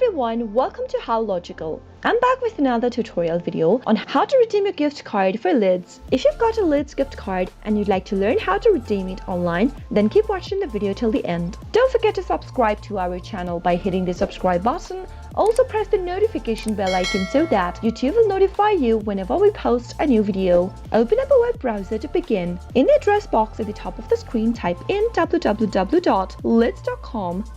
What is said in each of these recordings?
everyone, welcome to How Logical. I'm back with another tutorial video on how to redeem your gift card for Lids. If you've got a Lids gift card and you'd like to learn how to redeem it online, then keep watching the video till the end. Don't forget to subscribe to our channel by hitting the subscribe button. Also press the notification bell icon so that YouTube will notify you whenever we post a new video. Open up a web browser to begin. In the address box at the top of the screen, type in www.lids.com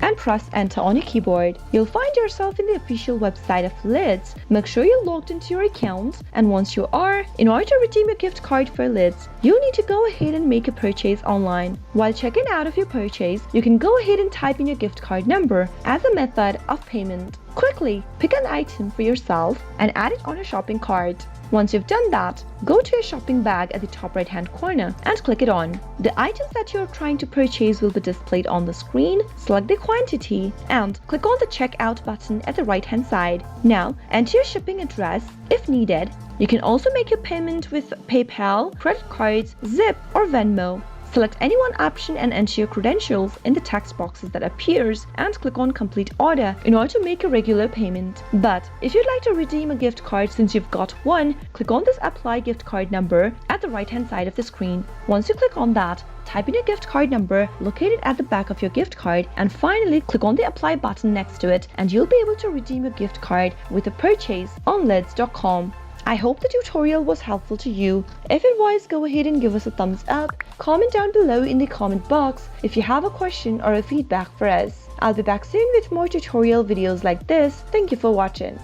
and press enter on your keyboard. You'll find yourself in the official website of Lids. Make sure you're logged into your account, and once you are, in order to redeem your gift card for Lids, you'll need to go ahead and make a purchase online. While checking out of your purchase, you can go ahead and type in your gift card number as a method of payment. Quickly pick an item for yourself and add it on your shopping cart. Once you've done that, go to your shopping bag at the top right hand corner and click it on. The items that you're trying to purchase will be displayed on the screen. Select the quantity and click on the checkout button at the right hand side. Now enter your shipping address if needed. You can also make your payment with PayPal, credit cards, Zip or Venmo. Select any one option and enter your credentials in the text boxes that appears and click on complete order in order to make a regular payment. But if you'd like to redeem a gift card since you've got one, click on this apply gift card number at the right hand side of the screen. Once you click on that, type in your gift card number located at the back of your gift card and finally click on the apply button next to it and you'll be able to redeem your gift card with a purchase on lids.com. I hope the tutorial was helpful to you. If it was, go ahead and give us a thumbs up. Comment down below in the comment box if you have a question or a feedback for us. I'll be back soon with more tutorial videos like this. Thank you for watching.